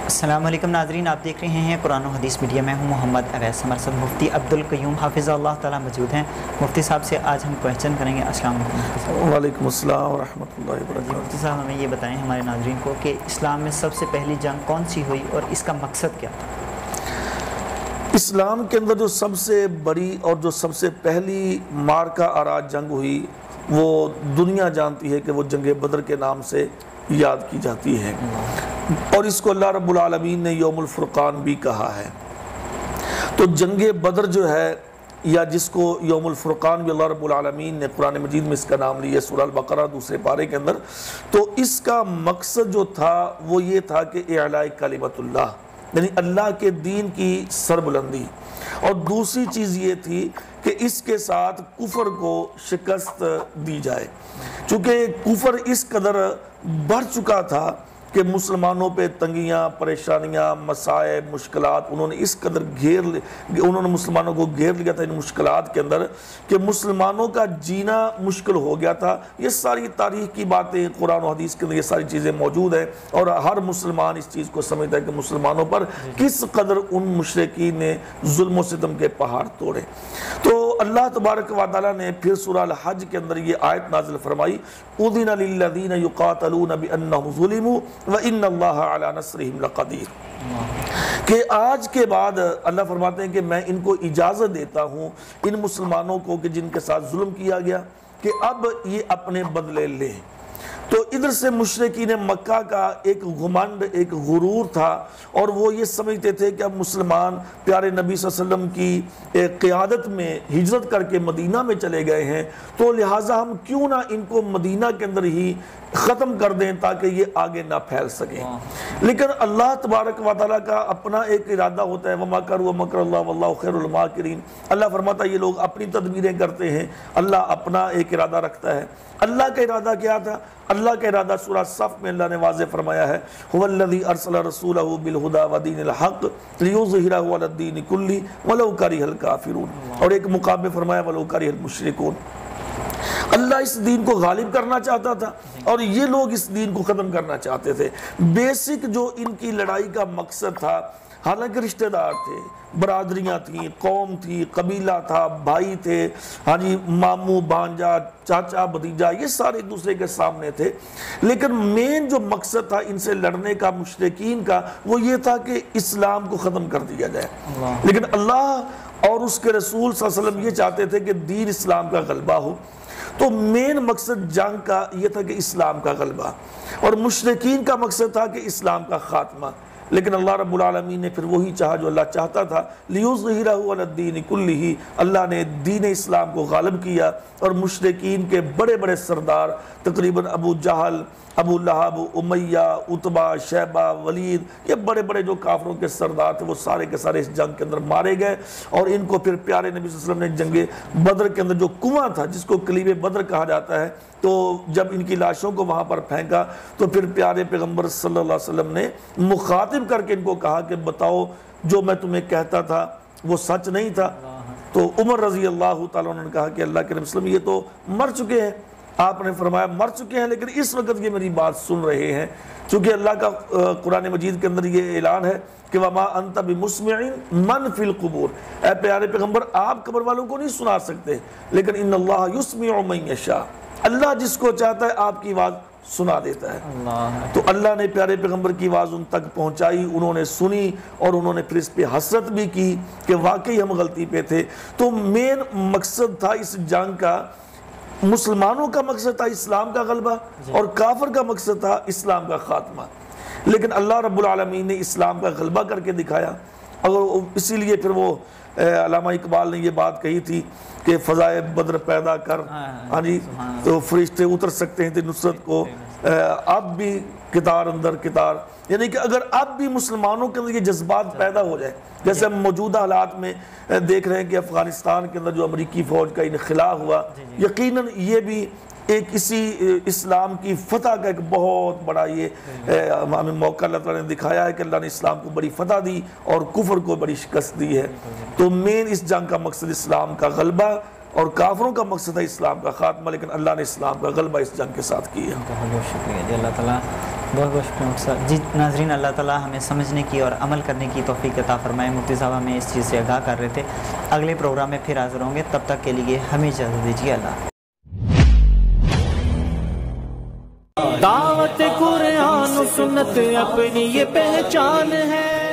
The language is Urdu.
السلام علیکم ناظرین، آپ دیکھ رہے ہیں قرآن و حدیث میڈیا۔ میں ہوں محمد اویس مرسد۔ مفتی عبدالقیوم حافظ اللہ تعالیٰ موجود ہیں۔ مفتی صاحب سے آج ہم کویسچن کریں گے۔ السلام علیکم۔ وعلیکم السلام ورحمۃ اللہ وبرکاتہ۔ مفتی صاحب ہمیں یہ بتائیں ہمارے ناظرین کو کہ اسلام میں سب سے پہلی جنگ کون سی ہوئی اور اس کا مقصد کیا تھا؟ اسلام کے اندر جو سب سے بڑی اور جو سب سے پہلی مارکہ آراج جنگ ہوئی وہ دنیا جانتی ہے کہ وہ جنگ بدر کے نام سے یاد کی جاتی ہے، اور اس کو اللہ رب العالمین نے یوم الفرقان بھی کہا ہے۔ تو جنگ بدر جو ہے، یا جس کو یوم الفرقان بھی اللہ رب العالمین نے قرآن مجید میں اس کا نام لیا، سورہ البقرہ دوسرے پارے کے اندر، تو اس کا مقصد جو تھا وہ یہ تھا کہ اعلاء کلمت اللہ، یعنی اللہ کے دین کی سربلندی، اور دوسری چیز یہ تھی کہ اس کے ساتھ کفر کو شکست دی جائے، چونکہ کفر اس قدر بڑھ چکا تھا کہ مسلمانوں پہ تنگیاں، پریشانیاں، مسائب، مشکلات انہوں نے اس قدر انہوں نے مسلمانوں کو گھیر لیا تھا ان مشکلات کے اندر کہ مسلمانوں کا جینا مشکل ہو گیا تھا۔ یہ ساری تاریخ کی باتیں قرآن و حدیث کے اندر یہ ساری چیزیں موجود ہیں، اور ہر مسلمان اس چیز کو سمجھتا ہے کہ مسلمانوں پر کس قدر ان مشرکین نے ظلم و ستم کے پہاڑ توڑے۔ تو اللہ تبارک و تعالیٰ نے پھر سورہ الحج کے اندر یہ آیت نازل فرمائی، اُذِنَ لِلَّذِينَ يُقَاتَلُونَ بِأَنَّهُمْ ظُلِمُوا وَإِنَّ اللَّهَ عَلَى نَصْرِهِمْ لَقَدِيرٌ، کہ آج کے بعد اللہ فرماتے ہیں کہ میں ان کو اجازت دیتا ہوں ان مسلمانوں کو کہ جن کے ساتھ ظلم کیا گیا، کہ اب یہ اپنے بدلے لیں۔ تو ادھر سے مشرکین مکہ کا ایک گھمنڈ، ایک غرور تھا، اور وہ یہ سمجھتے تھے کہ اب مسلمان پیارے نبی صلی اللہ علیہ وسلم کی قیادت میں ہجرت کر کے مدینہ میں چلے گئے ہیں، تو لہٰذا ہم کیوں نہ ان کو مدینہ کے اندر ہی ختم کر دیں تاکہ یہ آگے نہ پھیل سکیں۔ لیکن اللہ تبارک و تعالیٰ کا اپنا ایک ارادہ ہوتا ہے، وَمَكَرُوا وَمَكَرَ اللَّهُ وَاللَّهُ خَيْرُ الْمَاكِرِينَ۔ اللہ فرماتا ہے یہ لوگ اپنی تدبیریں کرتے ہیں، اللہ اپنا ایک ارادہ رکھتا ہے۔ اللہ کا ارادہ کیا تھا؟ اللہ کا ارادہ سورہ صف میں اللہ نے واضح فرمایا ہے، هُوَ الَّذِي أَرْسَلَ رَسُولَهُ بِالْهُدَى وَدِينِ الْحَقِّ لِيُظْهِرَهُ عَلَى الدِّينِ كُلِّهِ وَلَوْ كَرِهَ الْكَافِرُونَ، اور ایک مقام میں فرمایا وَلَوْ كَرِهَ الْمُشْرِكُونَ۔ اللہ اس دین کو غالب کرنا چاہتا تھا، اور یہ لوگ اس دین کو ختم کرنا چاہتے تھے۔ بیسک جو ان کی لڑائی کا مقصد تھا، حالانکہ رشتہ دار تھے، برادریاں تھیں، قوم تھی، قبیلہ تھا، بھائی تھے، ہاں جی، ماموں، بانجا، چاچا، بھتیجا، یہ سارے ایک دوسرے کے سامنے تھے، لیکن مین جو مقصد تھا ان سے لڑنے کا، مشرکین کا، وہ یہ تھا کہ اسلام کو ختم کر دیا جائے۔ لیکن اللہ اور اس کے رسول صلی اللہ علیہ وسلم یہ چاہتے تھے کہ دین اسلام کا غلبہ ہو، تو مین مقصد جنگ کا یہ تھا کہ اسلام کا غلبہ، اور مشرکین کا مقصد تھا کہ اسلام کا خاتمہ۔ لیکن اللہ رب العالمین نے پھر وہی چاہا جو اللہ چاہتا تھا، لِيُظْهِرَهُ عَلَى الدِّينِ كُلِّهِ، اللہ نے دین اسلام کو غالب کیا، اور مشرکین کے بڑے بڑے سردار تقریباً ابو جہل، ابو لہب، امیہ، عتبہ، شیبہ، ولید، یہ بڑے بڑے جو کافروں کے سردار تھے وہ سارے کے سارے اس جنگ کے اندر مارے گئے، اور ان کو پھر پیارے نبی صلی اللہ علیہ وسلم نے جنگ بدر کے اندر جو کنواں تھا جس کو کلیب بدر کہا جاتا ہے، تو جب ان کی لاشوں کو وہاں پر پھینکا تو پھر پیارے پیغمبر صلی اللہ علیہ وسلم نے مخاطب کر کے ان کو کہا کہ بتاؤ جو میں تمہیں کہتا تھا وہ سچ نہیں تھا؟ تو عمر رضی اللہ تعالیٰ عنہ نے کہا کہ اللہ کے نبی صلی اللہ علیہ وسلم یہ تو مر چکے ہیں۔ آپ نے فرمایا مر چکے ہیں، لیکن اس وقت یہ میری بات سن رہے ہیں، چونکہ اللہ کا قرآن مجید کے اندر یہ اعلان ہے کہ وَمَا أَنْتَ بِمُسْمِعٍ مَنْ فِي الْقُبُورِ، اے پیارے پیغمبر آپ قبر والوں کو نہیں سنا سکتے، لیکن إِنَّ اللَّهَ يُسْمِعُ مَنْ يَشَاءُ، اللہ جس کو چاہتا ہے آپ کی آواز سنا دیتا ہے۔ تو اللہ نے پیارے پیغمبر کی آواز ان تک پہنچائی، انہوں نے سنی، اور انہوں نے پھر اس پہ حسرت بھی کی کہ واقعی ہم غلطی پہ تھے۔ تو مین مقصد تھا اس جنگ کا، مسلمانوں کا مقصد تھا اسلام کا غلبہ، اور کافر کا مقصد تھا اسلام کا خاتمہ۔ لیکن اللہ رب العالمین نے اسلام کا غلبہ کر کے دکھایا، اور اسی لیے پھر وہ علامہ اقبال نے یہ بات کہی تھی کہ فضائے بدر پیدا کر، ہاں جی، تو فرشتے اتر سکتے ہیں تیری نصرت کو، اب بھی کتار اندر کتار، یعنی کہ اگر اب بھی مسلمانوں کے اندر یہ جذبات پیدا ہو جائے، جیسے ہم موجودہ حالات میں دیکھ رہے ہیں کہ افغانستان کے اندر جو امریکی فوج کا انخلا ہوا، یقیناً یہ بھی ایک اسی اسلام کی فتح کا ایک بہت بڑا یہ ہمیں موقع اللہ تعالیٰ نے دکھایا ہے کہ اللہ نے اسلام کو بڑی فتح دی اور کفر کو بڑی شکست دی ہے۔ تو مین اس جنگ کا مقصد اسلام کا غلبہ، اور کافروں کا مقصد ہے اسلام کا خاتمہ، لیکن اللہ نے اسلام کا غلبہ اس جنگ کے ساتھ کیا۔ بہت بہت شکریہ جی، اللہ تعالیٰ بہت بہت شکریہ مفتی صاحب. جی ناظرین، اللہ تعالیٰ ہمیں سمجھنے کی اور عمل کرنے کی توفیق عطا فرمائے. مفتی صاحب ہمیں اس چیز سے آگاہ کر رہے تھے. اگلے پروگرام میں پھر حاضر ہوں گے، تب تک کے لیے ہمیں اجازت دیجیے. اللہ. دعوت قرآن و سنت اپنی یہ پہچان ہے.